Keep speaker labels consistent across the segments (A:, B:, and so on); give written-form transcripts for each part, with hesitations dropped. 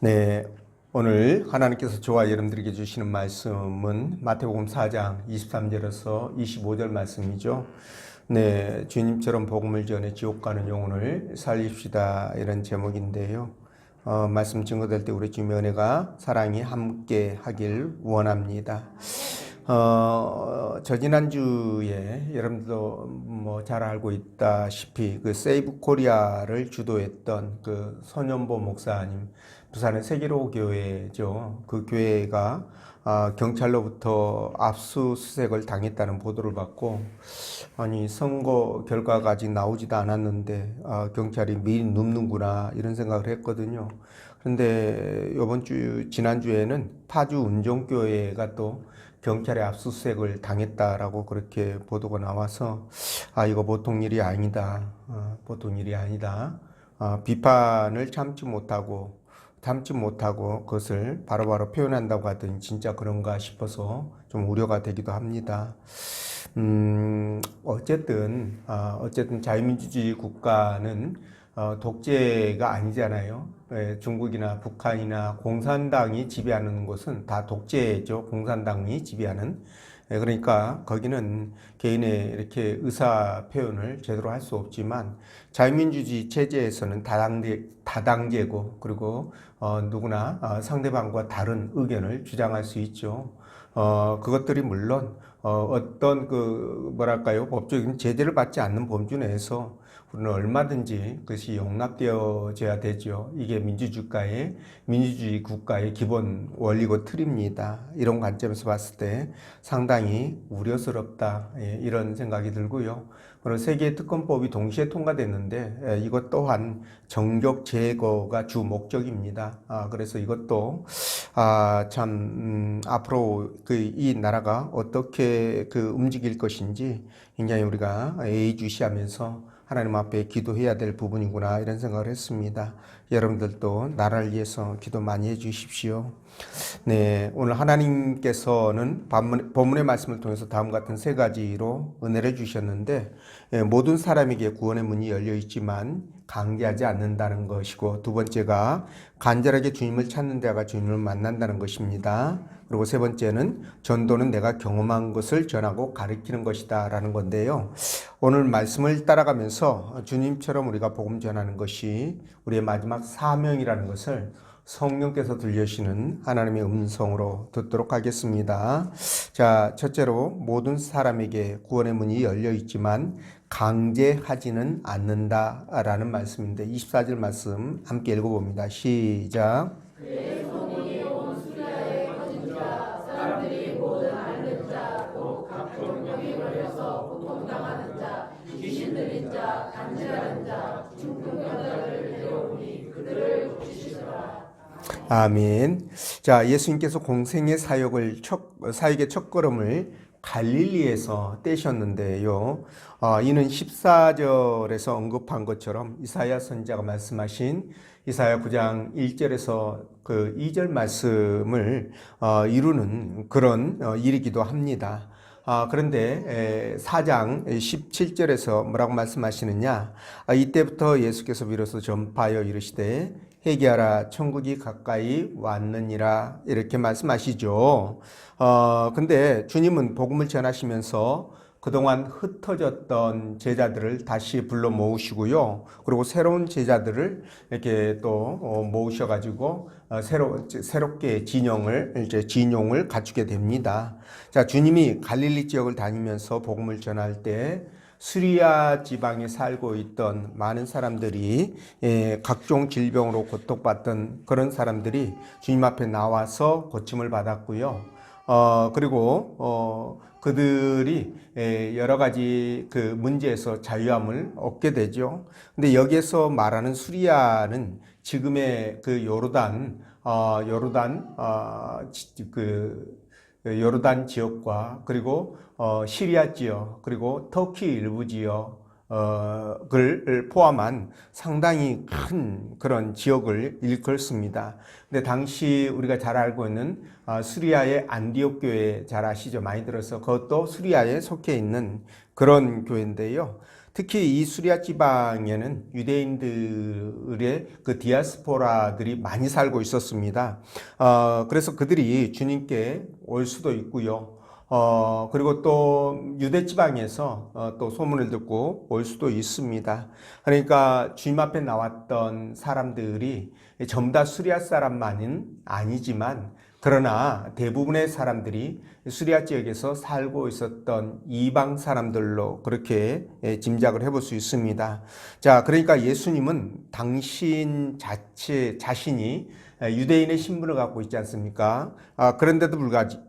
A: 네, 오늘 하나님께서 저와 여러분들에게 주시는 말씀은 마태복음 4장 23절에서 25절 말씀이죠. 네, 주님처럼 복음을 전해 지옥 가는 영혼을 살립시다, 이런 제목인데요. 말씀 증거될 때 우리 주님의 은혜가 사랑이 함께 하길 원합니다. 지난주에 여러분들도 뭐 잘 알고 있다시피 그 세이브 코리아를 주도했던 그 손연보 목사님, 부산의 세계로 교회죠. 그 교회가 경찰로부터 압수수색을 당했다는 보도를 받고, 아니 선거 결과가 아직 나오지도 않았는데 경찰이 미리 눕는구나, 이런 생각을 했거든요. 그런데 지난주에는 파주 은종교회가 또 경찰의 압수수색을 당했다라고 그렇게 보도가 나와서 이거 보통 일이 아니다. 보통 일이 아니다. 비판을 참지 못하고 그것을 바로바로 표현한다고 하더니 진짜 그런가 싶어서 좀 우려가 되기도 합니다. 어쨌든 자유민주주의 국가는 독재가 아니잖아요. 중국이나 북한이나 공산당이 지배하는 곳은 다 독재죠. 공산당이 지배하는. 그러니까 거기는 개인의 이렇게 의사 표현을 제대로 할 수 없지만, 자유민주주의 체제에서는 다당제고, 그리고 누구나 상대방과 다른 의견을 주장할 수 있죠. 그것들이 물론 어떤 법적인 제재를 받지 않는 범주 내에서 우리는 얼마든지 그것이 용납되어져야 되죠. 이게 민주주의 국가의 기본 원리고 틀입니다. 이런 관점에서 봤을 때 상당히 우려스럽다, 이런 생각이 들고요. 그리고 세계 특검법이 동시에 통과됐는데 이것 또한 정적 제거가 주 목적입니다. 그래서 이것도 앞으로 이 나라가 어떻게 움직일 것인지 굉장히 우리가 예의주시하면서 하나님 앞에 기도해야 될 부분이구나, 이런 생각을 했습니다. 여러분들도 나라를 위해서 기도 많이 해주십시오. 네, 오늘 하나님께서는 본문의 말씀을 통해서 다음과 같은 세 가지로 은혜를 주셨는데, 모든 사람에게 구원의 문이 열려 있지만 강제하지 않는다는 것이고, 두 번째가 간절하게 주님을 찾는 자가 주님을 만난다는 것입니다. 그리고 세 번째는 전도는 내가 경험한 것을 전하고 가르치는 것이다 라는 건데요. 오늘 말씀을 따라가면서 주님처럼 우리가 복음 전하는 것이 우리의 마지막 사명이라는 것을 성령께서 들려주시는 하나님의 음성으로 듣도록 하겠습니다. 자, 첫째로 모든 사람에게 구원의 문이 열려 있지만 강제하지는 않는다라는 말씀인데, 24절 말씀 함께 읽어봅니다. 시작. 아멘. 자, 예수님께서 공생의 사역의 첫걸음을 갈릴리에서 떼셨는데요. 이는 14절에서 언급한 것처럼 이사야 선지자가 말씀하신 이사야 9장 1절에서 그 2절 말씀을 이루는 그런 일이기도 합니다. 그런데 4장 17절에서 뭐라고 말씀하시느냐? 이때부터 예수께서 비로소 전파하여 이르시되 회개하라, 천국이 가까이 왔느니라, 이렇게 말씀하시죠. 근데 주님은 복음을 전하시면서 그동안 흩어졌던 제자들을 다시 불러 모으시고요. 그리고 새로운 제자들을 이렇게 또 모으셔가지고 새롭게 진용을 갖추게 됩니다. 자, 주님이 갈릴리 지역을 다니면서 복음을 전할 때 수리아 지방에 살고 있던 많은 사람들이, 각종 질병으로 고통받던 그런 사람들이 주님 앞에 나와서 고침을 받았고요. 그리고 그들이 여러 가지 그 문제에서 자유함을 얻게 되죠. 근데 여기에서 말하는 수리아는 지금의 그 요르단 지역과 그리고 시리아 지역, 그리고 터키 일부 지역을 포함한 상당히 큰 그런 지역을 일컫습니다. 근데 당시 우리가 잘 알고 있는 수리아의 안디옥 교회 잘 아시죠? 많이 들어서 그것도 수리아에 속해 있는 그런 교회인데요. 특히 이 수리아 지방에는 유대인들의 그 디아스포라들이 많이 살고 있었습니다. 그래서 그들이 주님께 올 수도 있고요. 그리고 또 유대 지방에서 또 소문을 듣고 올 수도 있습니다. 그러니까 주님 앞에 나왔던 사람들이 전부 다 수리아 사람만은 아니지만, 그러나 대부분의 사람들이 수리아 지역에서 살고 있었던 이방 사람들로 그렇게 짐작을 해볼 수 있습니다. 자, 그러니까 예수님은 당신 자신이 유대인의 신분을 갖고 있지 않습니까? 그런데도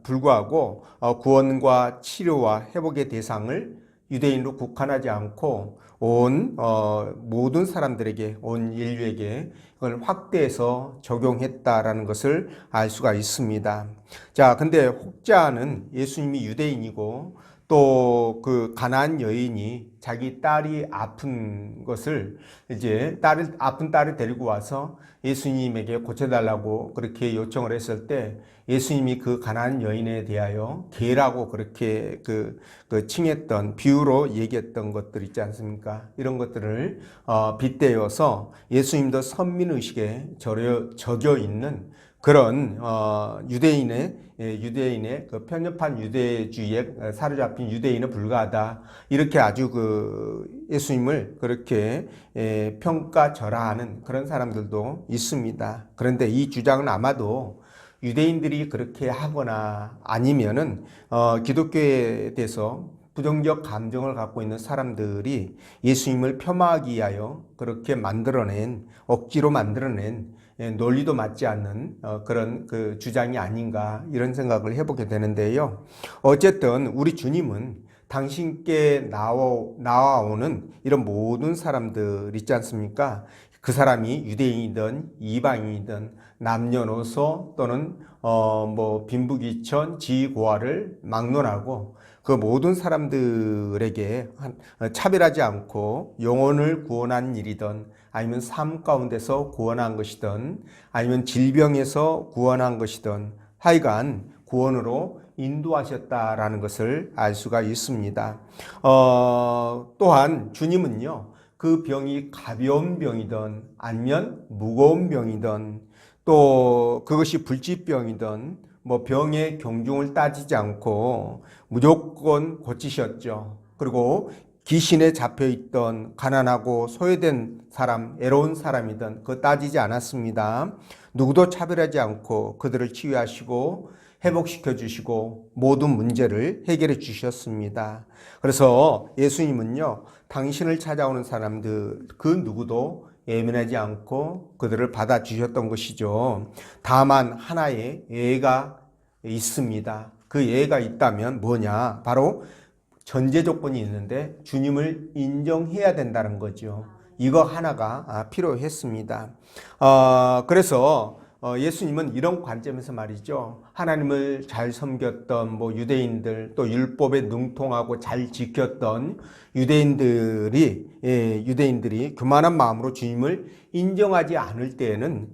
A: 불구하고 구원과 치료와 회복의 대상을 유대인으로 국한하지 않고 모든 사람들에게, 온 인류에게 그걸 확대해서 적용했다라는 것을 알 수가 있습니다. 자, 근데 혹자는 예수님이 유대인이고 또 그 가나안 여인이 자기 딸이 아픈 것을 이제 아픈 딸을 데리고 와서 예수님에게 고쳐달라고 그렇게 요청을 했을 때 예수님이 그 가나안 여인에 대하여 개라고 그렇게 칭했던, 비유로 얘기했던 것들 있지 않습니까? 이런 것들을 빗대어서 예수님도 선민의식에 젖어 있는 그런 유대인의 그 편협한 유대주의에 사로잡힌 유대인에 불과하다, 이렇게 아주 예수님을 그렇게 평가절하하는 그런 사람들도 있습니다. 그런데 이 주장은 아마도 유대인들이 그렇게 하거나 아니면은 기독교에 대해서 부정적 감정을 갖고 있는 사람들이 예수님을 폄하하기 위하여 그렇게 억지로 만들어낸 논리도 맞지 않는 그런 주장이 아닌가, 이런 생각을 해보게 되는데요. 어쨌든 우리 주님은 당신께 나와오는 이런 모든 사람들 있지 않습니까? 그 사람이 유대인이든 이방인이든 남녀노소 또는 빈부귀천 지위고하를 막론하고 그 모든 사람들에게 차별하지 않고 영혼을 구원한 일이든, 아니면 삶 가운데서 구원한 것이든, 아니면 질병에서 구원한 것이든, 하여간 구원으로 인도하셨다라는 것을 알 수가 있습니다. 또한 주님은요, 그 병이 가벼운 병이든 아니면 무거운 병이든 또 그것이 불치병이든 병의 경중을 따지지 않고 무조건 고치셨죠. 그리고 귀신에 잡혀있던 가난하고 소외된 사람, 애로운 사람이든 그거 따지지 않았습니다. 누구도 차별하지 않고 그들을 치유하시고 회복시켜 주시고 모든 문제를 해결해 주셨습니다. 그래서 예수님은요, 당신을 찾아오는 사람들 그 누구도 예민하지 않고 그들을 받아주셨던 것이죠. 다만 하나의 예가 있습니다. 그 예가 있다면 뭐냐? 바로 전제 조건이 있는데 주님을 인정해야 된다는 거죠. 이거 하나가 필요했습니다. 그래서 예수님은 이런 관점에서 말이죠, 하나님을 잘 섬겼던 유대인들, 또 율법에 능통하고 잘 지켰던 유대인들이 교만한 마음으로 주님을 인정하지 않을 때에는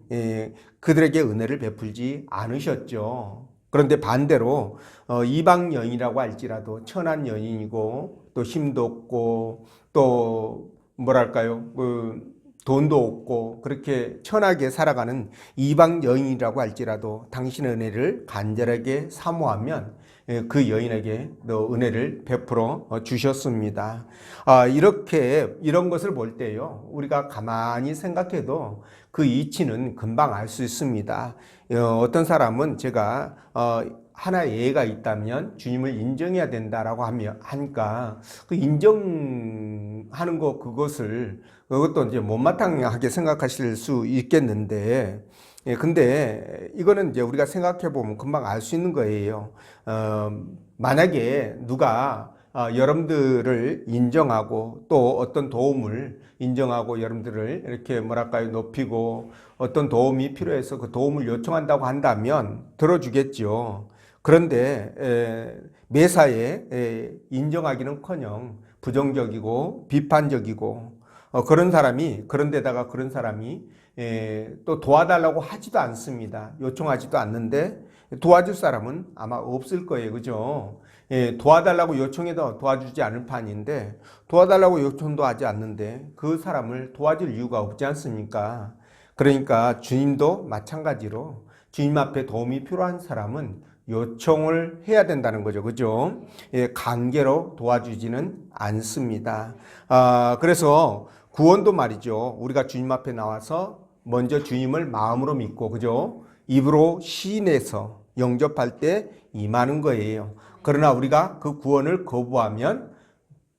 A: 그들에게 은혜를 베풀지 않으셨죠. 그런데 반대로 이방 여인이라고 할지라도 천한 여인이고 또 힘도 없고 또 뭐랄까요, 돈도 없고 그렇게 천하게 살아가는 이방 여인이라고 할지라도 당신의 은혜를 간절하게 사모하면 그 여인에게 은혜를 베풀어 주셨습니다. 이런 것을 볼 때요, 우리가 가만히 생각해도 그 이치는 금방 알 수 있습니다. 어떤 사람은 제가 하나의 예가 있다면 주님을 인정해야 된다라고 하니까 그 인정하는 그것도 이제 못마땅하게 생각하실 수 있겠는데, 근데 이거는 이제 우리가 생각해 보면 금방 알 수 있는 거예요. 만약에 누가 여러분들을 인정하고 또 어떤 도움을 인정하고 여러분들을 이렇게 높이고 어떤 도움이 필요해서 그 도움을 요청한다고 한다면 들어주겠죠. 그런데 매사에 인정하기는커녕 부정적이고 비판적이고 그런데다가 그런 사람이 또 도와달라고 하지도 않습니다. 요청하지도 않는데 도와줄 사람은 아마 없을 거예요. 그죠? 도와달라고 요청해도 도와주지 않을 판인데 도와달라고 요청도 하지 않는데 그 사람을 도와줄 이유가 없지 않습니까? 그러니까 주님도 마찬가지로 주님 앞에 도움이 필요한 사람은 요청을 해야 된다는 거죠. 그죠? 강제로 도와주지는 않습니다. 그래서 구원도 말이죠. 우리가 주님 앞에 나와서 먼저 주님을 마음으로 믿고, 그죠? 입으로 시인해서 영접할 때 임하는 거예요. 그러나 우리가 그 구원을 거부하면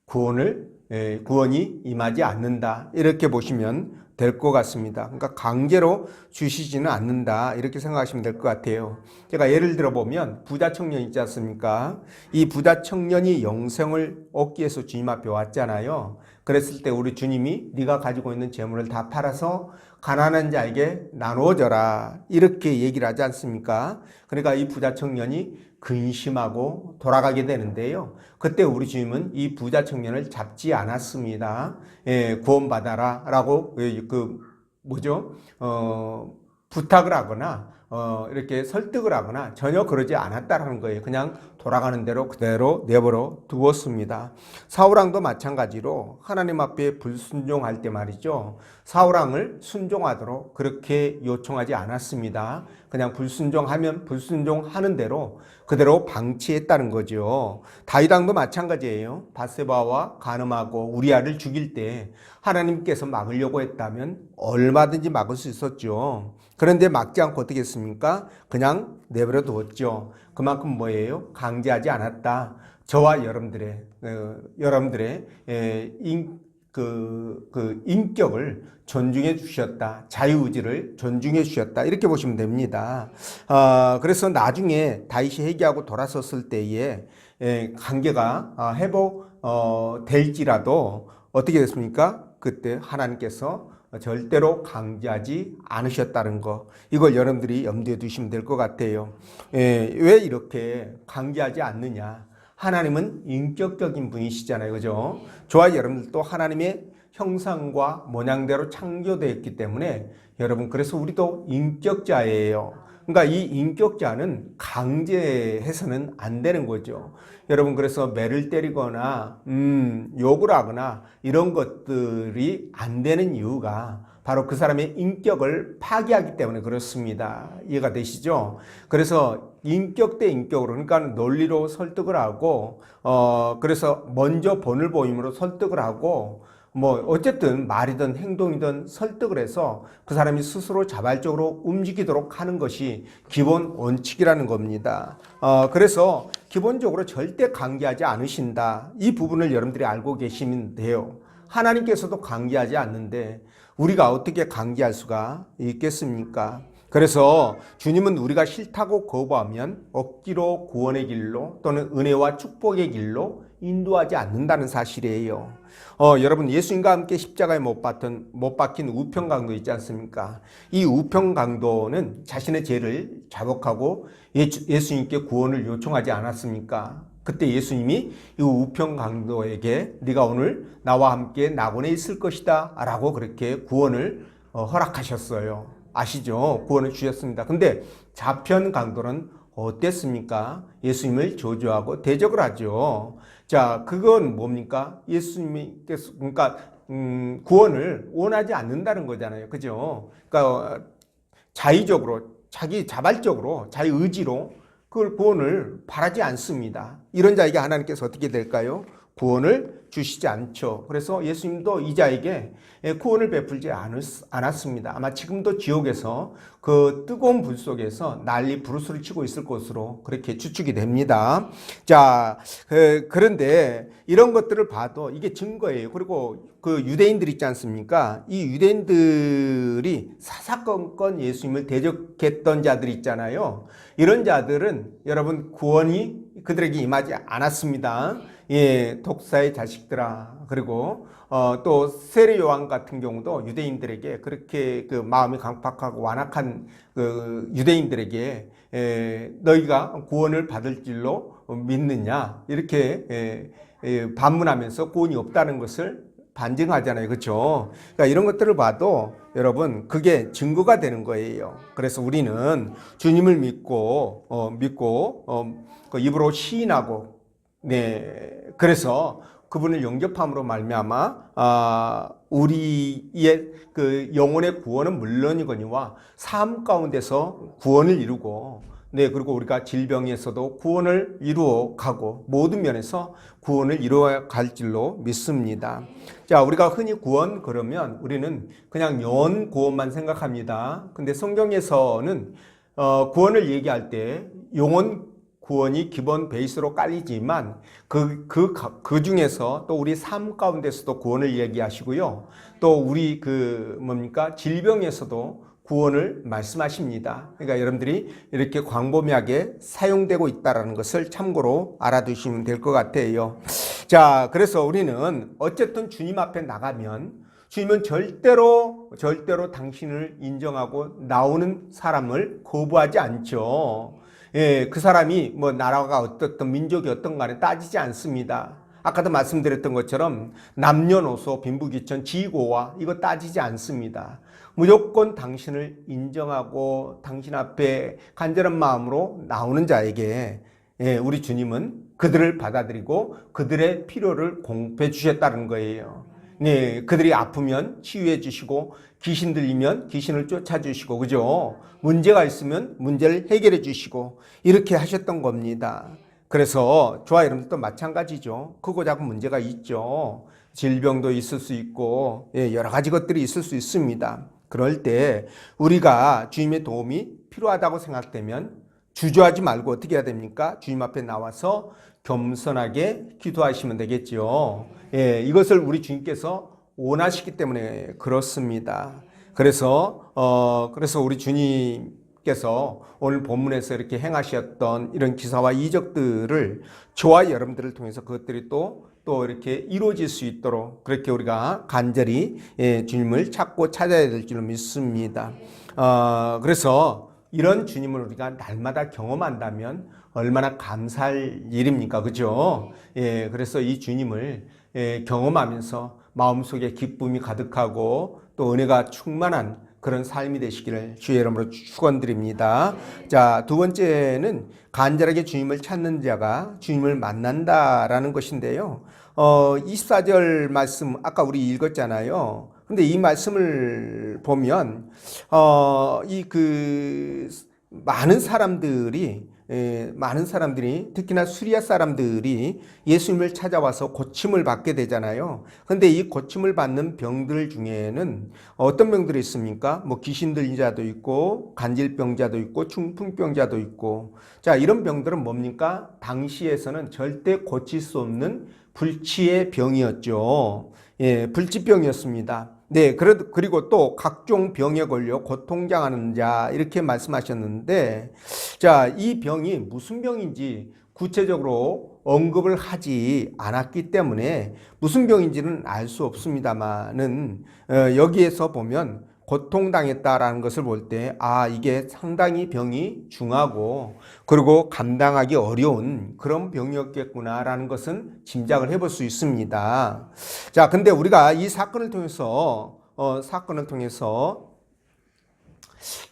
A: 구원이 임하지 않는다. 이렇게 보시면 될 것 같습니다. 그러니까 강제로 주시지는 않는다. 이렇게 생각하시면 될 것 같아요. 제가 예를 들어 보면 부자 청년 있지 않습니까? 이 부자 청년이 영생을 얻기 위해서 주님 앞에 왔잖아요. 그랬을 때 우리 주님이 네가 가지고 있는 재물을 다 팔아서 가난한 자에게 나누어져라. 이렇게 얘기를 하지 않습니까? 그러니까 이 부자 청년이 근심하고 돌아가게 되는데요. 그때 우리 주님은 이 부자 청년을 잡지 않았습니다. 구원받아라 라고 부탁을 하거나 이렇게 설득을 하거나 전혀 그러지 않았다라는 거예요. 그냥 돌아가는 대로 그대로 내버려 두었습니다. 사울왕도 마찬가지로 하나님 앞에 불순종할 때 말이죠. 사울왕을 순종하도록 그렇게 요청하지 않았습니다. 그냥 불순종하면 불순종하는 대로 그대로 방치했다는 거죠. 다윗왕도 마찬가지예요. 바세바와 간음하고 우리아를 죽일 때 하나님께서 막으려고 했다면 얼마든지 막을 수 있었죠. 그런데 막지 않고 어떻게 했습니까? 그냥 내버려 두었죠. 그만큼 뭐예요? 강제하지 않았다. 저와 여러분들의 인격을 존중해 주셨다. 자유의지를 존중해 주셨다. 이렇게 보시면 됩니다. 그래서 나중에 다윗이 회개하고 돌아섰을 때에 관계가 회복될지라도 어떻게 됐습니까? 그때 하나님께서 절대로 강제하지 않으셨다는 거, 이걸 여러분들이 염두에 두시면 될 것 같아요. 왜 이렇게 강제하지 않느냐? 하나님은 인격적인 분이시잖아요. 그죠? 저와 여러분들도 하나님의 형상과 모양대로 창조되었기 때문에 여러분, 그래서 우리도 인격자예요. 그러니까 이 인격자는 강제해서는 안 되는 거죠. 여러분, 그래서 매를 때리거나 욕을 하거나 이런 것들이 안 되는 이유가 바로 그 사람의 인격을 파괴하기 때문에 그렇습니다. 이해가 되시죠? 그래서 인격 대 인격으로, 그러니까 논리로 설득을 하고 그래서 먼저 본을 보임으로 설득을 하고 어쨌든 말이든 행동이든 설득을 해서 그 사람이 스스로 자발적으로 움직이도록 하는 것이 기본 원칙이라는 겁니다. 그래서 기본적으로 절대 강제하지 않으신다. 이 부분을 여러분들이 알고 계시면 돼요. 하나님께서도 강제하지 않는데 우리가 어떻게 강제할 수가 있겠습니까? 그래서 주님은 우리가 싫다고 거부하면 억지로 구원의 길로 또는 은혜와 축복의 길로 인도하지 않는다는 사실이에요. 여러분, 예수님과 함께 십자가에 못 박힌 우평강도 있지 않습니까? 이 우평강도는 자신의 죄를 자복하고 예수님께 구원을 요청하지 않았습니까? 그때 예수님이 이 우평강도에게 네가 오늘 나와 함께 낙원에 있을 것이다 라고 그렇게 구원을 허락하셨어요. 아시죠? 구원을 주셨습니다. 근데 좌편강도는 어땠습니까? 예수님을 저주하고 대적을 하죠. 자, 그건 뭡니까? 예수님께서, 그러니까, 구원을 원하지 않는다는 거잖아요. 그죠? 그러니까, 자발적으로, 자기 의지로 그걸 구원을 바라지 않습니다. 이런 자에게 하나님께서 어떻게 될까요? 구원을 주시지 않죠. 그래서 예수님도 이 자에게 구원을 베풀지 않았습니다. 아마 지금도 지옥에서 그 뜨거운 불 속에서 난리 부르스를 치고 있을 것으로 그렇게 추측이 됩니다. 자, 그런데 이런 것들을 봐도 이게 증거예요. 그리고 그 유대인들 있지 않습니까? 이 유대인들이 사사건건 예수님을 대적했던 자들이 있잖아요. 이런 자들은 여러분 구원이 그들에게 임하지 않았습니다. 독사의 자식들아. 그리고 또 세례 요한 같은 경우도 유대인들에게 그렇게 그 마음이 강팍하고 완악한 그 유대인들에게 너희가 구원을 받을 줄로 믿느냐 이렇게 반문하면서 구원이 없다는 것을 반증하잖아요. 그렇죠? 그러니까 이런 것들을 봐도 여러분 그게 증거가 되는 거예요. 그래서 우리는 주님을 믿고 그 입으로 시인하고 네, 그래서 그분을 영접함으로 말미암아 우리의 그 영혼의 구원은 물론이거니와 삶 가운데서 구원을 이루고, 네, 그리고 우리가 질병에서도 구원을 이루어 가고 모든 면에서 구원을 이루어 갈 줄로 믿습니다. 자, 우리가 흔히 구원 그러면 우리는 그냥 영혼 구원만 생각합니다. 근데 성경에서는 구원을 얘기할 때 영혼 구원이 기본 베이스로 깔리지만 그 중에서 또 우리 삶 가운데서도 구원을 얘기하시고요. 또 우리 질병에서도 구원을 말씀하십니다. 그러니까 여러분들이 이렇게 광범위하게 사용되고 있다는 것을 참고로 알아두시면 될 것 같아요. 자, 그래서 우리는 어쨌든 주님 앞에 나가면 주님은 절대로 당신을 인정하고 나오는 사람을 거부하지 않죠. 예, 그 사람이 뭐 나라가 어떻든 민족이 어떤 간에 따지지 않습니다. 아까도 말씀드렸던 것처럼 남녀노소 빈부귀천 지고와 이거 따지지 않습니다. 무조건 당신을 인정하고 당신 앞에 간절한 마음으로 나오는 자에게 우리 주님은 그들을 받아들이고 그들의 필요를 공급해 주셨다는 거예요. 네, 그들이 아프면 치유해 주시고 귀신 들리면 귀신을 쫓아 주시고, 그죠? 문제가 있으면 문제를 해결해 주시고 이렇게 하셨던 겁니다. 그래서 저와 여러분들도 마찬가지죠. 크고 작은 문제가 있죠. 질병도 있을 수 있고 여러 가지 것들이 있을 수 있습니다. 그럴 때 우리가 주님의 도움이 필요하다고 생각되면 주저하지 말고 어떻게 해야 됩니까? 주님 앞에 나와서 겸손하게 기도하시면 되겠죠. 이것을 우리 주님께서 원하시기 때문에 그렇습니다. 그래서 우리 주님께서 오늘 본문에서 이렇게 행하셨던 이런 기사와 이적들을 저와 여러분들을 통해서 그것들이 또 이렇게 이루어질 수 있도록 그렇게 우리가 간절히 주님을 찾고 찾아야 될 줄 믿습니다. 그래서 이런 주님을 우리가 날마다 경험한다면 얼마나 감사할 일입니까? 그죠? 그래서 이 주님을 경험하면서 마음속에 기쁨이 가득하고 또 은혜가 충만한 그런 삶이 되시기를 주의 이름으로 축원드립니다. 자, 두 번째는 간절하게 주님을 찾는 자가 주님을 만난다라는 것인데요. 24절 말씀 아까 우리 읽었잖아요. 근데 이 말씀을 보면 많은 사람들이 특히나 수리아 사람들이 예수님을 찾아와서 고침을 받게 되잖아요. 근데 이 고침을 받는 병들 중에는 어떤 병들이 있습니까? 뭐 귀신 들린 자도 있고 간질병자도 있고 중풍병자도 있고, 자, 이런 병들은 뭡니까? 당시에서는 절대 고칠 수 없는 불치의 병이었죠. 불치병이었습니다. 네, 그리고 또 각종 병에 걸려 고통당하는 자 이렇게 말씀하셨는데, 자, 이 병이 무슨 병인지 구체적으로 언급을 하지 않았기 때문에 무슨 병인지는 알 수 없습니다만은 여기에서 보면 고통당했다라는 것을 볼 때 이게 상당히 병이 중하고 그리고 감당하기 어려운 그런 병이었겠구나라는 것은 짐작을 해볼 수 있습니다. 자, 근데 우리가 이 사건을 통해서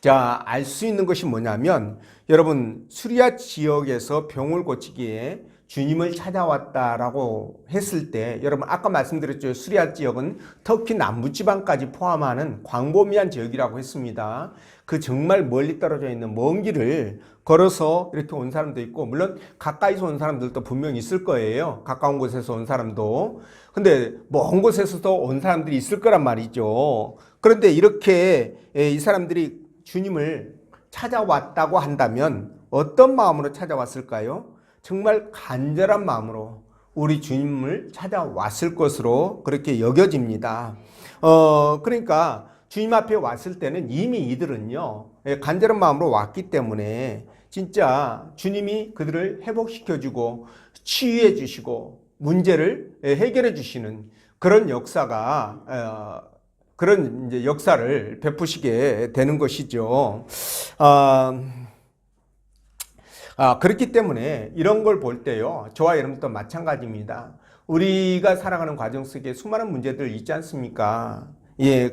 A: 자, 알 수 있는 것이 뭐냐면, 여러분, 수리아 지역에서 병을 고치기에 주님을 찾아왔다라고 했을 때, 여러분 아까 말씀드렸죠. 수리아 지역은 터키 남부지방까지 포함하는 광범위한 지역이라고 했습니다. 그 정말 멀리 떨어져 있는 먼 길을 걸어서 이렇게 온 사람도 있고, 물론 가까이서 온 사람들도 분명히 있을 거예요. 가까운 곳에서 온 사람도. 근데 먼 곳에서도 온 사람들이 있을 거란 말이죠. 그런데 이렇게 이 사람들이 주님을 찾아왔다고 한다면 어떤 마음으로 찾아왔을까요? 정말 간절한 마음으로 우리 주님을 찾아왔을 것으로 그렇게 여겨집니다. 그러니까 주님 앞에 왔을 때는 이미 이들은요, 간절한 마음으로 왔기 때문에 진짜 주님이 그들을 회복시켜주고 치유해 주시고 문제를 해결해 주시는 그런 그런 이제 역사를 베푸시게 되는 것이죠. 그렇기 때문에 이런 걸 볼 때요, 저와 여러분도 마찬가지입니다. 우리가 살아가는 과정 속에 수많은 문제들 있지 않습니까?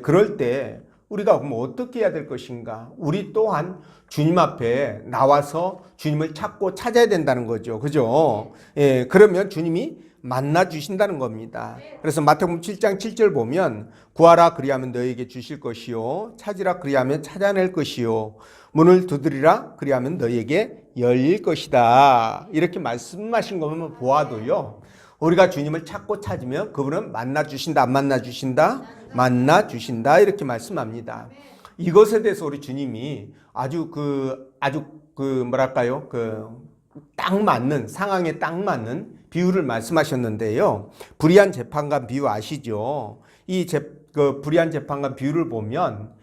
A: 그럴 때 우리가 그럼 어떻게 해야 될 것인가? 우리 또한 주님 앞에 나와서 주님을 찾고 찾아야 된다는 거죠. 그죠? 예, 그러면 주님이 만나 주신다는 겁니다. 그래서 마태복음 7장 7절 보면 구하라 그리하면 너에게 주실 것이요 찾으라 그리하면 찾아낼 것이요 문을 두드리라 그리하면 너에게 열릴 것이다. 이렇게 말씀하신 것만 보아도요. 우리가 주님을 찾고 찾으면 그분은 만나 주신다, 안 만나 주신다? 만나 주신다. 이렇게 말씀합니다. 이것에 대해서 우리 주님이 아주 뭐랄까요? 딱 맞는 상황에 딱 맞는 비유를 말씀하셨는데요. 불의한 재판관 비유 아시죠? 불의한 재판관 비유를 보면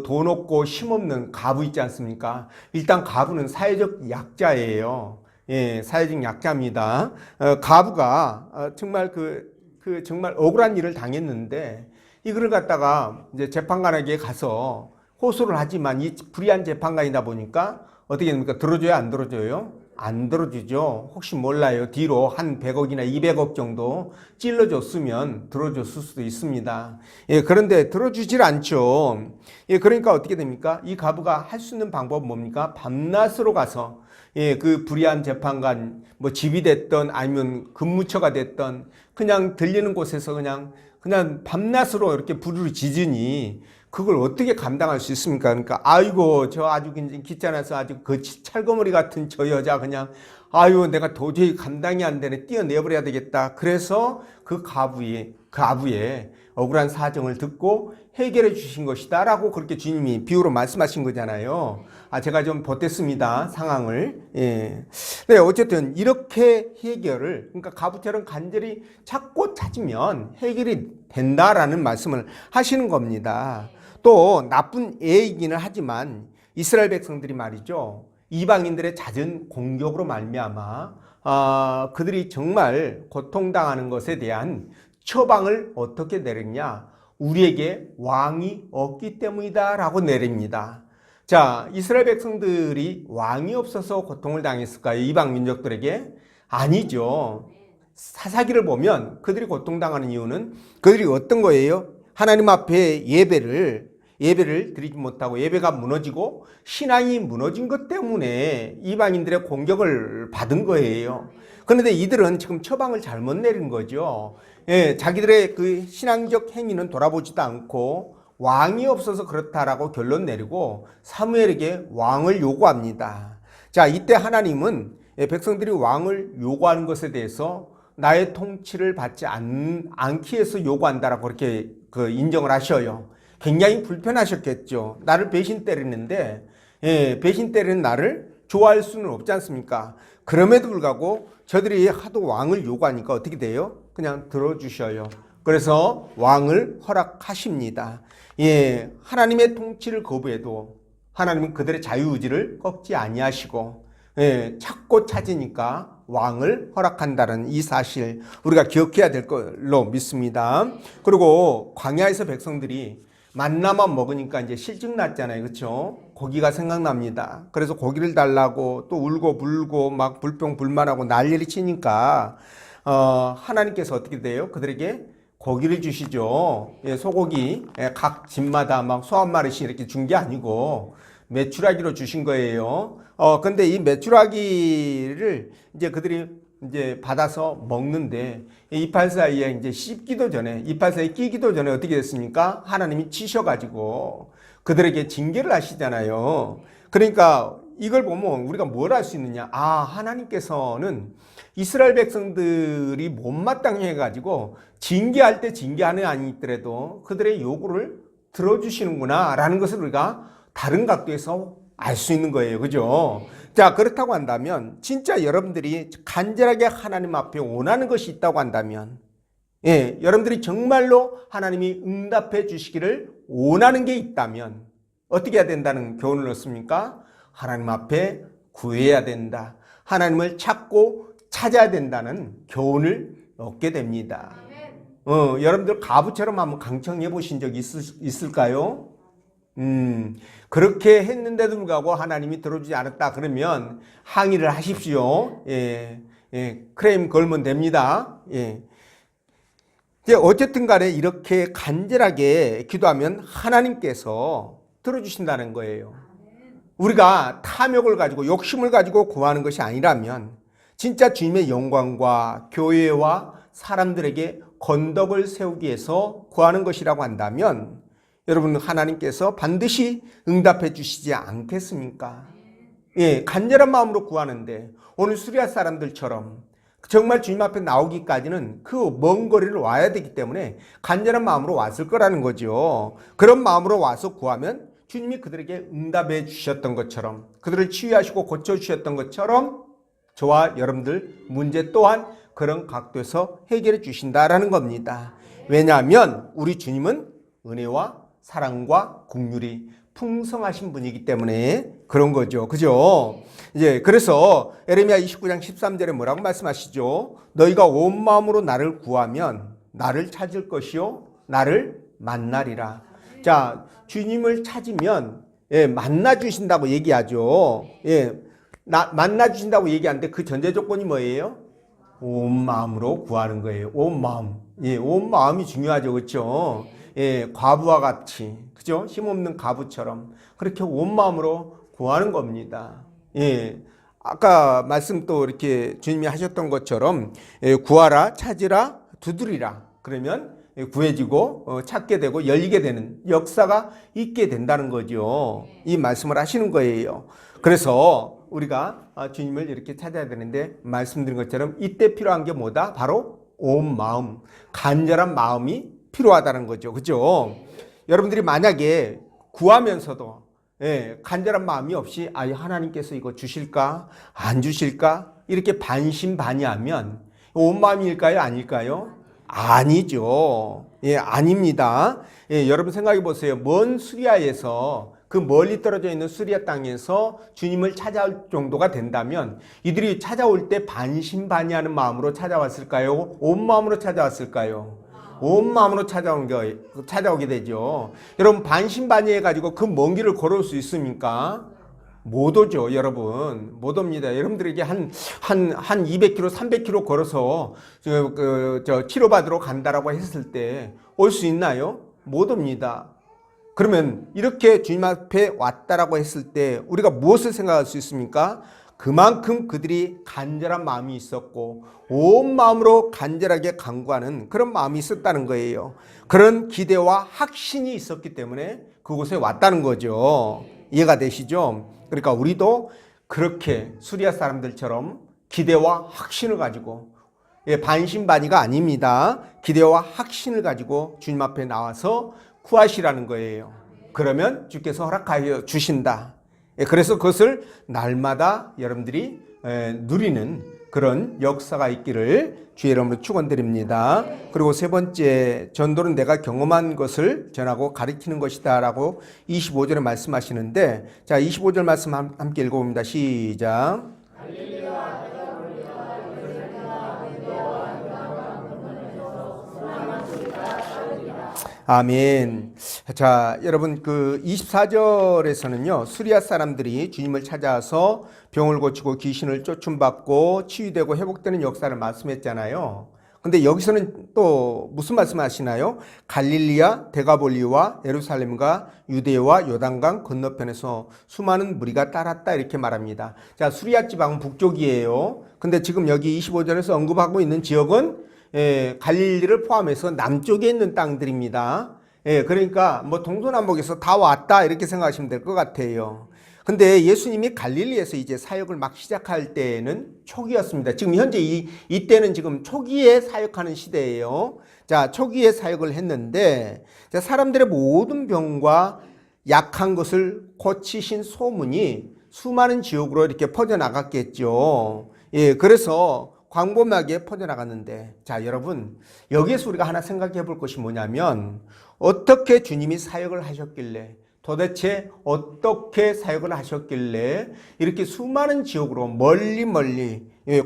A: 돈 없고 힘없는 과부 있지 않습니까? 일단 과부는 사회적 약자예요. 예, 사회적 약자입니다. 과부가 정말 정말 억울한 일을 당했는데 이거를 갖다가 이제 재판관에게 가서 호소를 하지만 이 불의한 재판관이다 보니까 어떻게 됩니까? 들어줘요, 안 들어줘요? 안 들어주죠. 혹시 몰라요. 뒤로 한 100억이나 200억 정도 찔러줬으면 들어줬을 수도 있습니다. 예, 그런데 들어주질 않죠. 예, 그러니까 어떻게 됩니까? 이 과부가 할 수 있는 방법은 뭡니까? 밤낮으로 가서 예, 그 불의한 재판관 뭐 집이 됐던 아니면 근무처가 됐던 그냥 들리는 곳에서 그냥 밤낮으로 이렇게 부르르 짖으니 그걸 어떻게 감당할 수 있습니까? 그러니까 아이고 저 아주 귀찮아서 아주 그 찰거머리 같은 저 여자 그냥 아유 내가 도저히 감당이 안 되네 뛰어내버려야 되겠다. 그래서 그 과부의 억울한 사정을 듣고 해결해 주신 것이다 라고 그렇게 주님이 비유로 말씀하신 거잖아요. 제가 좀 보탰습니다 상황을. 예. 네, 어쨌든 이렇게 해결을 그러니까 과부처럼 간절히 찾고 찾으면 해결이 된다라는 말씀을 하시는 겁니다. 또 나쁜 예이기는 하지만 이스라엘 백성들이 말이죠. 이방인들의 잦은 공격으로 말미암아 그들이 정말 고통당하는 것에 대한 처방을 어떻게 내렸냐? 우리에게 왕이 없기 때문이다 라고 내립니다. 자, 이스라엘 백성들이 왕이 없어서 고통을 당했을까요? 이방 민족들에게? 아니죠. 사사기를 보면 그들이 고통당하는 이유는 그들이 어떤 거예요? 하나님 앞에 예배를 드리지 못하고 예배가 무너지고 신앙이 무너진 것 때문에 이방인들의 공격을 받은 거예요. 그런데 이들은 지금 처방을 잘못 내린 거죠. 예, 자기들의 그 신앙적 행위는 돌아보지도 않고 왕이 없어서 그렇다라고 결론 내리고 사무엘에게 왕을 요구합니다. 자, 이때 하나님은 백성들이 왕을 요구하는 것에 대해서 나의 통치를 받지 않기 위해서 요구한다라고 그렇게 인정을 하셔요. 굉장히 불편하셨겠죠. 나를 배신 때리는데 배신 때리는 나를 좋아할 수는 없지 않습니까? 그럼에도 불구하고 저들이 하도 왕을 요구하니까 어떻게 돼요? 그냥 들어주셔요. 그래서 왕을 허락하십니다. 예, 하나님의 통치를 거부해도 하나님은 그들의 자유의지를 꺾지 아니하시고 찾고 찾으니까 왕을 허락한다는 이 사실 우리가 기억해야 될 걸로 믿습니다. 그리고 광야에서 백성들이 만나만 먹으니까 이제 실증 났잖아요. 그렇죠? 고기가 생각납니다. 그래서 고기를 달라고 또 울고 불고 막 불평불만하고 난리를 치니까 하나님께서 어떻게 돼요? 그들에게 고기를 주시죠. 예, 소고기 각 집마다 막 소 한 마리씩 이렇게 준 게 아니고 메추라기로 주신 거예요. 근데 이 메추라기를 이제 그들이 이제 받아서 먹는데 이빨 사이에 이제 씹기도 전에 이빨 사이에 끼기도 전에 어떻게 됐습니까? 하나님이 치셔가지고 그들에게 징계를 하시잖아요. 그러니까 이걸 보면 우리가 뭘 할 수 있느냐? 하나님께서는 이스라엘 백성들이 못마땅해 해가지고 징계할 때 징계하는 아니더라도 그들의 요구를 들어주시는구나 라는 것을 우리가 다른 각도에서 알 수 있는 거예요. 그죠? 자, 그렇다고 한다면 진짜 여러분들이 간절하게 하나님 앞에 원하는 것이 있다고 한다면 여러분들이 정말로 하나님이 응답해 주시기를 원하는 게 있다면 어떻게 해야 된다는 교훈을 얻습니까? 하나님 앞에 구해야 된다. 하나님을 찾고 찾아야 된다는 교훈을 얻게 됩니다. 여러분들 가부처럼 한번 강청해 보신 적 있을까요? 그렇게 했는데도 불구하고 하나님이 들어주지 않았다 그러면 항의를 하십시오. 클레임 걸면 됩니다. 이제 어쨌든 간에 이렇게 간절하게 기도하면 하나님께서 들어주신다는 거예요. 우리가 탐욕을 가지고 욕심을 가지고 구하는 것이 아니라면 진짜 주님의 영광과 교회와 사람들에게 건덕을 세우기 위해서 구하는 것이라고 한다면 여러분 하나님께서 반드시 응답해 주시지 않겠습니까? 예, 간절한 마음으로 구하는데 오늘 수리아 사람들처럼 정말 주님 앞에 나오기까지는 그 먼 거리를 와야 되기 때문에 간절한 마음으로 왔을 거라는 거죠. 그런 마음으로 와서 구하면 주님이 그들에게 응답해 주셨던 것처럼, 그들을 치유하시고 고쳐주셨던 것처럼 저와 여러분들 문제 또한 그런 각도에서 해결해 주신다라는 겁니다. 왜냐하면 우리 주님은 은혜와 사랑과 긍휼이 풍성하신 분이기 때문에 그런 거죠. 그죠? 이제 그래서 에레미야 29장 13절에 뭐라고 말씀하시죠? 너희가 온 마음으로 나를 구하면 나를 찾을 것이요 나를 만나리라. 자, 주님을 찾으면 만나 주신다고 얘기하죠. 만나 주신다고 얘기하는데 그 전제 조건이 뭐예요? 온 마음으로 구하는 거예요. 온 마음. 온 마음이 중요하죠. 그렇죠? 과부와 같이, 그죠? 힘없는 과부처럼 그렇게 온 마음으로 구하는 겁니다. 아까 말씀 또 이렇게 주님이 하셨던 것처럼 구하라, 찾으라, 두드리라. 그러면 구해지고 찾게 되고 열리게 되는 역사가 있게 된다는 거죠. 이 말씀을 하시는 거예요. 그래서 우리가 주님을 이렇게 찾아야 되는데 말씀드린 것처럼 이때 필요한 게 뭐다? 바로 온 마음, 간절한 마음이 필요하다는 거죠. 그죠? 여러분들이 만약에 구하면서도 간절한 마음이 없이 하나님께서 이거 주실까? 안 주실까? 이렇게 반신반의하면 온 마음일까요? 아닐까요? 아니죠. 아닙니다. 여러분 생각해 보세요. 먼 수리아에서 그 멀리 떨어져 있는 수리아 땅에서 주님을 찾아올 정도가 된다면 이들이 찾아올 때 반신반의하는 마음으로 찾아왔을까요? 온 마음으로 찾아왔을까요? 온 마음으로 찾아오게 되죠. 여러분 반신반의해가지고 그 먼 길을 걸을 수 있습니까? 못 오죠, 여러분. 못 옵니다. 여러분들에게 한 200km, 300km 걸어서 치료받으러 간다라고 했을 때 올 수 있나요? 못 옵니다. 그러면 이렇게 주님 앞에 왔다라고 했을 때 우리가 무엇을 생각할 수 있습니까? 그만큼 그들이 간절한 마음이 있었고 온 마음으로 간절하게 간구하는 그런 마음이 있었다는 거예요. 그런 기대와 확신이 있었기 때문에 그곳에 왔다는 거죠. 이해가 되시죠? 그러니까 우리도 그렇게 수리아 사람들처럼 기대와 확신을 가지고 반신반의가 아닙니다. 기대와 확신을 가지고 주님 앞에 나와서 구하시라는 거예요. 그러면 주께서 허락하여 주신다. 그래서 그것을 날마다 여러분들이 누리는 그런 역사가 있기를 주의 이름으로 축원드립니다. 그리고 세 번째, 전도는 내가 경험한 것을 전하고 가르치는 것이다 라고 25절에 말씀하시는데, 자 25절 말씀 함께 읽어봅니다. 시작. 아멘. 자, 여러분 그 24절에서는요. 수리아 사람들이 주님을 찾아서 병을 고치고 귀신을 쫓음받고 치유되고 회복되는 역사를 말씀했잖아요. 근데 여기서는 또 무슨 말씀하시나요? 갈릴리아, 데가볼리와 예루살렘과 유대와 요단강 건너편에서 수많은 무리가 따랐다 이렇게 말합니다. 자, 수리아 지방은 북쪽이에요. 근데 지금 여기 25절에서 언급하고 있는 지역은 갈릴리를 포함해서 남쪽에 있는 땅들입니다. 그러니까 뭐 동서남북에서 다 왔다 이렇게 생각하시면 될 것 같아요. 근데 예수님이 갈릴리에서 이제 사역을 막 시작할 때는 초기였습니다. 지금 현재 이때는 지금 초기에 사역하는 시대예요. 자, 초기에 사역을 했는데 자, 사람들의 모든 병과 약한 것을 고치신 소문이 수많은 지역으로 이렇게 퍼져나갔겠죠. 그래서 광범위하게 퍼져나갔는데, 자, 여러분, 여기에서 우리가 하나 생각해 볼 것이 뭐냐면, 어떻게 주님이 사역을 하셨길래, 도대체 어떻게 사역을 하셨길래, 이렇게 수많은 지역으로 멀리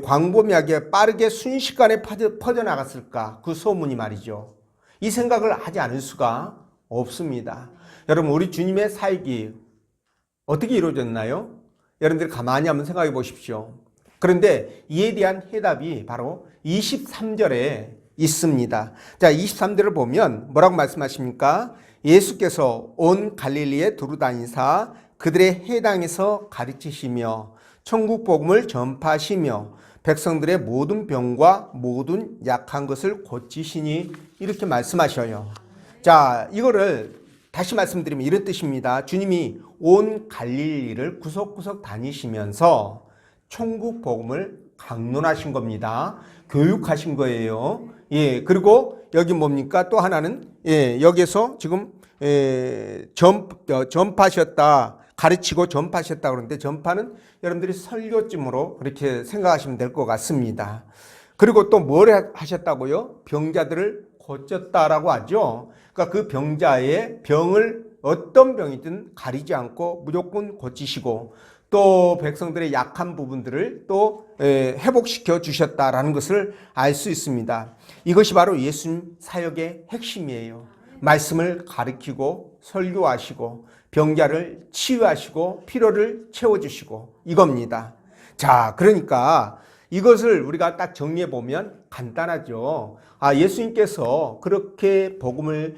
A: 광범위하게 빠르게 순식간에 퍼져나갔을까? 그 소문이 말이죠. 이 생각을 하지 않을 수가 없습니다. 여러분, 우리 주님의 사역이 어떻게 이루어졌나요? 여러분들 가만히 한번 생각해 보십시오. 그런데 이에 대한 해답이 바로 23절에 있습니다. 자, 23절을 보면 뭐라고 말씀하십니까? 예수께서 온 갈릴리에 두루 다니사 그들의 해당에서 가르치시며 천국 복음을 전파하시며 백성들의 모든 병과 모든 약한 것을 고치시니 이렇게 말씀하셔요. 자, 이거를 다시 말씀드리면 이런 뜻입니다. 주님이 온 갈릴리를 구석구석 다니시면서 천국 복음을 강론하신 겁니다. 교육하신 거예요. 예, 그리고 여기 뭡니까? 또 하나는 여기서 지금 전파하셨다. 가르치고 전파하셨다 그러는데 전파는 여러분들이 설교쯤으로 그렇게 생각하시면 될 것 같습니다. 그리고 또 뭘 하셨다고요? 병자들을 고쳤다라고 하죠. 그러니까 그 병자의 병을 어떤 병이든 가리지 않고 무조건 고치시고 또 백성들의 약한 부분들을 또 회복시켜 주셨다라는 것을 알 수 있습니다. 이것이 바로 예수님 사역의 핵심이에요. 말씀을 가르치고 설교하시고 병자를 치유하시고 피로를 채워주시고 이겁니다. 자, 그러니까 이것을 우리가 딱 정리해 보면 간단하죠. 예수님께서 그렇게 복음을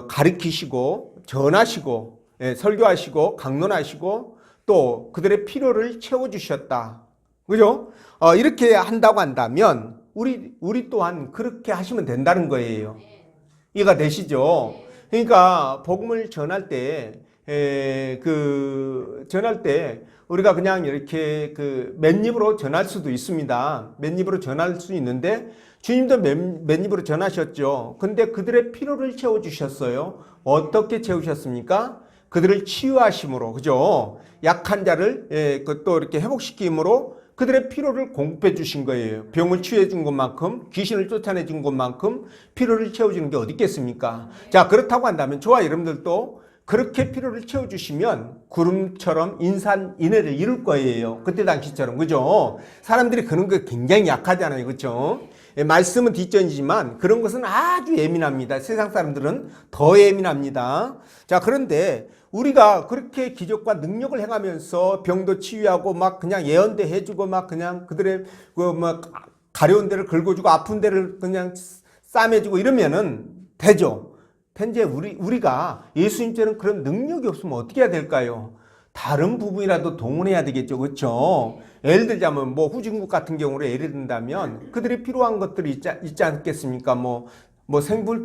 A: 가르치시고 전하시고 설교하시고 강론하시고 또 그들의 필요를 채워주셨다. 그죠? 이렇게 한다고 한다면 우리 또한 그렇게 하시면 된다는 거예요. 이해가 되시죠? 그러니까 복음을 전할 때 우리가 그냥 이렇게 맨입으로 전할 수도 있습니다. 맨입으로 전할 수 있는데 주님도 맨입으로 전하셨죠. 근데 그들의 필요를 채워주셨어요. 어떻게 채우셨습니까? 그들을 치유하심으로, 그죠? 약한 자를 또 이렇게 회복시킴으로 그들의 피로를 공급해 주신 거예요. 병을 치유해 준 것만큼, 귀신을 쫓아내 준 것만큼 피로를 채워주는 게 어디 있겠습니까? 자, 그렇다고 한다면 저와 여러분들도 그렇게 피로를 채워주시면 구름처럼 인산인해를 이룰 거예요. 그때 당시처럼, 그죠? 사람들이 그런 거 굉장히 약하잖아요, 그죠? 말씀은 뒷전이지만 그런 것은 아주 예민합니다. 세상 사람들은 더 예민합니다. 자, 그런데 우리가 그렇게 기적과 능력을 행하면서 병도 치유하고 막 그냥 예언대 해주고 막 그냥 그들의 가려운 데를 긁어주고 아픈 데를 그냥 싸매주고 이러면은 되죠. 현재 우리가 예수님처럼 그런 능력이 없으면 어떻게 해야 될까요? 다른 부분이라도 동원해야 되겠죠. 그렇죠? 예를 들자면 후진국 같은 경우로 예를 든다면 그들이 필요한 것들이 있지 않겠습니까?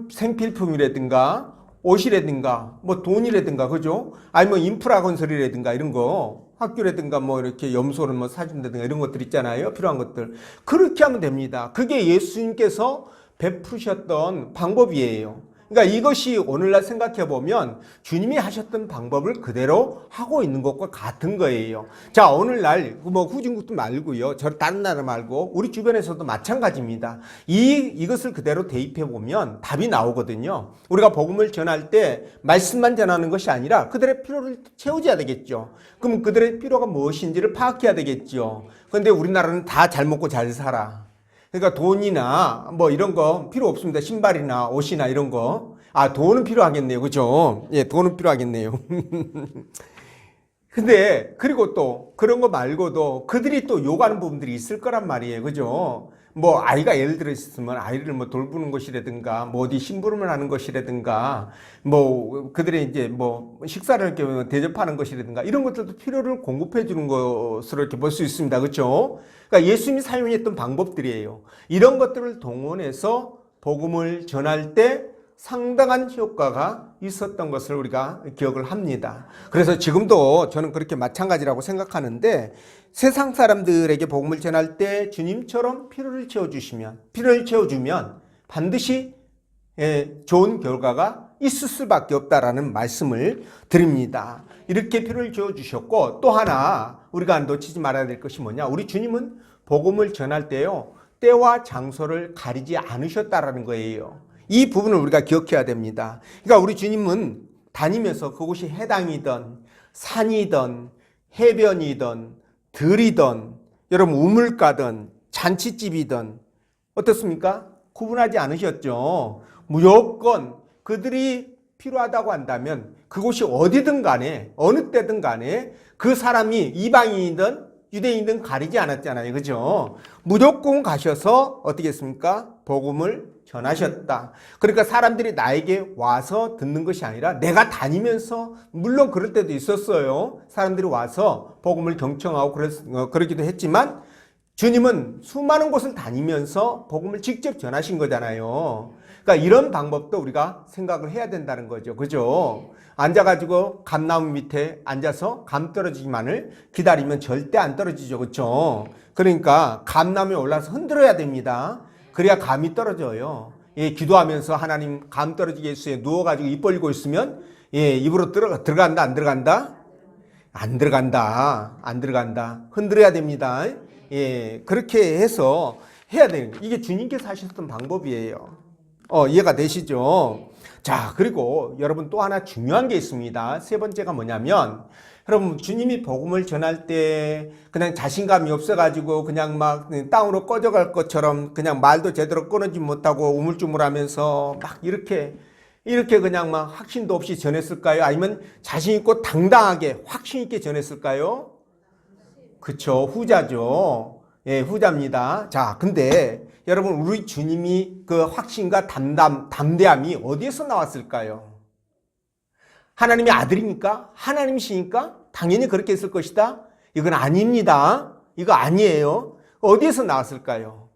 A: 생필품이라든가 옷이라든가 돈이라든가, 그죠? 아니면 인프라 건설이라든가 이런 거, 학교라든가 이렇게 염소를 사준다든가 이런 것들 있잖아요. 필요한 것들. 그렇게 하면 됩니다. 그게 예수님께서 베푸셨던 방법이에요. 그러니까 이것이 오늘날 생각해 보면 주님이 하셨던 방법을 그대로 하고 있는 것과 같은 거예요. 자, 오늘날 후진국도 말고요, 다른 나라 말고 우리 주변에서도 마찬가지입니다. 이것을 그대로 대입해 보면 답이 나오거든요. 우리가 복음을 전할 때 말씀만 전하는 것이 아니라 그들의 필요를 채워줘야 되겠죠. 그럼 그들의 필요가 무엇인지를 파악해야 되겠죠. 그런데 우리나라는 다 잘 먹고 잘 살아. 그러니까 돈이나 이런 거 필요 없습니다. 신발이나 옷이나 이런 거. 돈은 필요하겠네요. 그죠? 예, 돈은 필요하겠네요. 근데 그리고 또 그런 거 말고도 그들이 또 요구하는 부분들이 있을 거란 말이에요. 그죠? 아이가 예를 들어 있으면 아이를 돌보는 것이라든가 어디 심부름을 하는 것이라든가 그들의 이제 식사를 이렇게 대접하는 것이라든가 이런 것들도 필요를 공급해 주는 것으로 이렇게 볼 수 있습니다. 그렇죠? 그러니까 예수님이 사용했던 방법들이에요. 이런 것들을 동원해서 복음을 전할 때 상당한 효과가 있었던 것을 우리가 기억을 합니다. 그래서 지금도 저는 그렇게 마찬가지라고 생각하는데 세상 사람들에게 복음을 전할 때 주님처럼 피로를 채워주면 반드시 좋은 결과가 있을 수밖에 없다라는 말씀을 드립니다. 이렇게 피로를 채워주셨고 또 하나 우리가 놓치지 말아야 될 것이 뭐냐? 우리 주님은 복음을 전할 때요, 때와 장소를 가리지 않으셨다라는 거예요. 이 부분을 우리가 기억해야 됩니다. 그러니까 우리 주님은 다니면서 그곳이 해당이든 산이든 해변이든 들이든 여러분 우물가든 잔치집이든 어떻습니까? 구분하지 않으셨죠. 무조건 그들이 필요하다고 한다면 그곳이 어디든 간에 어느 때든 간에 그 사람이 이방인이든 유대인이든 가리지 않았잖아요. 그죠? 무조건 가셔서 어떻게 했습니까? 복음을 전하셨다. 그러니까 사람들이 나에게 와서 듣는 것이 아니라 내가 다니면서, 물론 그럴 때도 있었어요. 사람들이 와서 복음을 경청하고 그러기도 했지만 주님은 수많은 곳을 다니면서 복음을 직접 전하신 거잖아요. 그러니까 이런 방법도 우리가 생각을 해야 된다는 거죠. 그죠? 앉아가지고 감나무 밑에 앉아서 감 떨어지기만을 기다리면 절대 안 떨어지죠. 그렇죠? 그러니까 감나무에 올라서 흔들어야 됩니다. 그래야 감이 떨어져요. 예, 기도하면서 하나님 감 떨어지게 해주세요. 누워가지고 입 벌리고 있으면 예, 입으로 들어간다 안 들어간다? 안 들어간다. 안 들어간다. 흔들어야 됩니다. 예, 그렇게 해서 해야 되는 거예요. 이게 주님께서 하셨던 방법이에요. 이해가 되시죠? 자, 그리고 여러분 또 하나 중요한 게 있습니다. 세 번째가 뭐냐면, 여러분 주님이 복음을 전할 때 그냥 자신감이 없어가지고 그냥 막 땅으로 꺼져갈 것처럼 그냥 말도 제대로 끊어지 못하고 우물쭈물하면서 막 이렇게 그냥 막 확신도 없이 전했을까요? 아니면 자신 있고 당당하게 확신 있게 전했을까요? 그쵸, 후자죠. 예, 후자입니다. 자, 근데 여러분 우리 주님이 그 확신과 담대함이 어디에서 나왔을까요? 하나님의 아들이니까? 하나님이시니까? 당연히 그렇게 했을 것이다? 이건 아닙니다. 이거 아니에요. 어디에서 나왔을까요?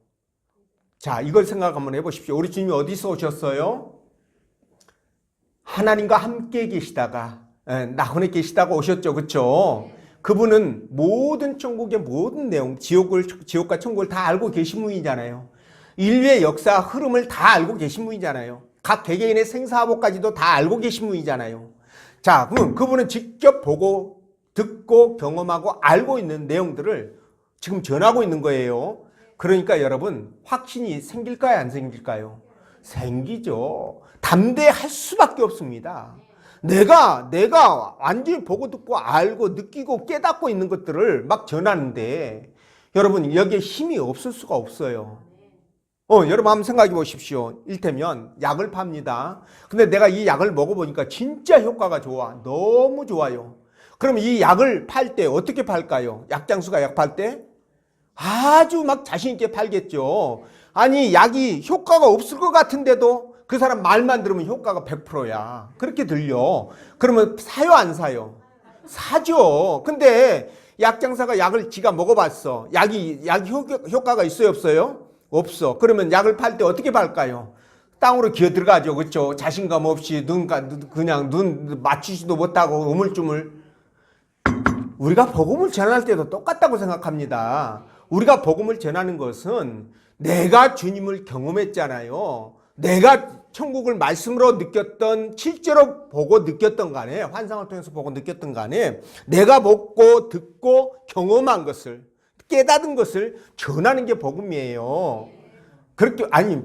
A: 자, 이걸 생각 한번 해보십시오. 우리 주님이 어디서 오셨어요? 하나님과 함께 계시다가 나훈에 계시다가 오셨죠. 그렇죠? 그분은 모든 천국의 모든 내용, 지옥과 천국을 다 알고 계신 분이잖아요. 인류의 역사 흐름을 다 알고 계신 분이잖아요. 각 개개인의 생사하복까지도 다 알고 계신 분이잖아요. 자, 그럼 그분은 직접 보고 듣고 경험하고 알고 있는 내용들을 지금 전하고 있는 거예요. 그러니까 여러분 확신이 생길까요? 안 생길까요? 생기죠. 담대할 수밖에 없습니다. 내가 완전히 보고 듣고 알고 느끼고 깨닫고 있는 것들을 막 전하는데 여러분 여기에 힘이 없을 수가 없어요. 여러분 한번 생각해 보십시오. 일테면 약을 팝니다. 근데 내가 이 약을 먹어보니까 진짜 효과가 좋아. 너무 좋아요. 그럼 이 약을 팔 때 어떻게 팔까요? 약장수가 약 팔 때? 아주 막 자신있게 팔겠죠. 아니 약이 효과가 없을 것 같은데도 그 사람 말만 들으면 효과가 100%야. 그렇게 들려. 그러면 사요 안 사요? 사죠. 근데 약장사가 약을 지가 먹어봤어. 약이 효과가 있어요 없어요? 없어. 그러면 약을 팔 때 어떻게 팔까요? 땅으로 기어 들어가죠. 그렇죠? 자신감 없이 그냥 눈 맞추지도 못하고 우물쭈물. 우리가 복음을 전할 때도 똑같다고 생각합니다. 우리가 복음을 전하는 것은 내가 주님을 경험했잖아요. 내가 천국을 말씀으로 느꼈던, 실제로 보고 느꼈던 간에, 환상을 통해서 보고 느꼈던 간에 내가 먹고 듣고 경험한 것을, 깨닫은 것을 전하는 게 복음이에요.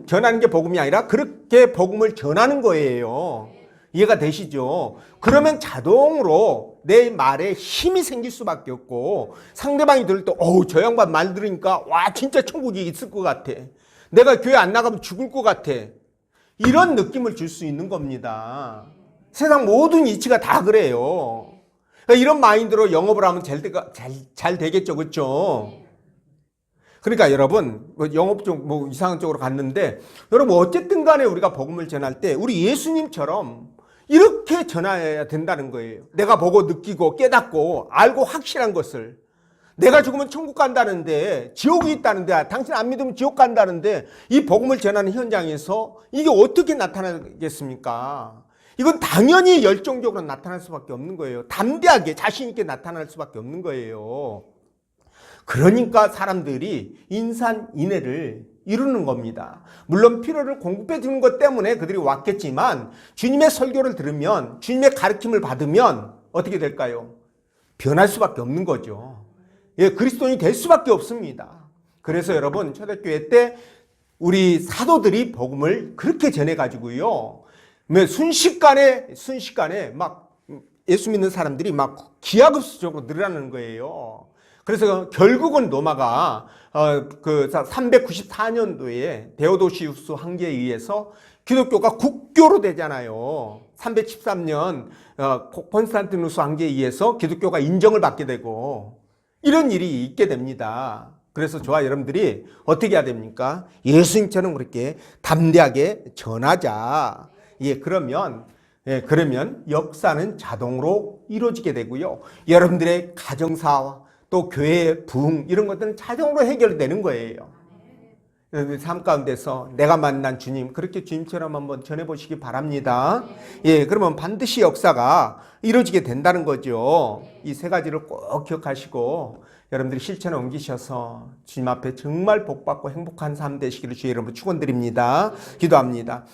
A: 전하는 게 복음이 아니라 그렇게 복음을 전하는 거예요. 이해가 되시죠? 그러면 자동으로 내 말에 힘이 생길 수밖에 없고 상대방이 들을 때 저 양반 말 들으니까 와 진짜 천국이 있을 것 같아. 내가 교회 안 나가면 죽을 것 같아. 이런 느낌을 줄 수 있는 겁니다. 세상 모든 이치가 다 그래요. 그러니까 이런 마인드로 영업을 하면 잘 되겠죠. 그렇죠? 그러니까 여러분 영업 쪽 이상한 쪽으로 갔는데 여러분 어쨌든 간에 우리가 복음을 전할 때 우리 예수님처럼 이렇게 전해야 된다는 거예요. 내가 보고 느끼고 깨닫고 알고 확실한 것을. 내가 죽으면 천국 간다는데 지옥이 있다는데 당신 안 믿으면 지옥 간다는데 이 복음을 전하는 현장에서 이게 어떻게 나타나겠습니까? 이건 당연히 열정적으로 나타날 수밖에 없는 거예요. 담대하게 자신 있게 나타날 수밖에 없는 거예요. 그러니까 사람들이 인산인해를 이루는 겁니다. 물론 필요를 공급해 주는 것 때문에 그들이 왔겠지만 주님의 설교를 들으면 주님의 가르침을 받으면 어떻게 될까요? 변할 수밖에 없는 거죠. 예, 그리스도인이 될 수밖에 없습니다. 그래서 여러분 초대교회 때 우리 사도들이 복음을 그렇게 전해가지고요. 순식간에 막 예수 믿는 사람들이 막 기하급수적으로 늘어나는 거예요. 그래서 결국은 로마가 394년도에 데오도시우스 황제에 의해서 기독교가 국교로 되잖아요. 313년 콘스탄티누스 황제에 의해서 기독교가 인정을 받게 되고 이런 일이 있게 됩니다. 그래서 저와 여러분들이 어떻게 해야 됩니까? 예수님처럼 그렇게 담대하게 전하자. 예, 그러면 역사는 자동으로 이루어지게 되고요. 여러분들의 가정사와 또 교회의 부흥 이런 것들은 자동으로 해결되는 거예요. 여러분들 삶 가운데서 내가 만난 주님 그렇게 주님처럼 한번 전해보시기 바랍니다. 예, 그러면 반드시 역사가 이루어지게 된다는 거죠. 이 세 가지를 꼭 기억하시고 여러분들이 실천에 옮기셔서 주님 앞에 정말 복받고 행복한 삶 되시기를 주의 이름으로 축원드립니다. 기도합니다.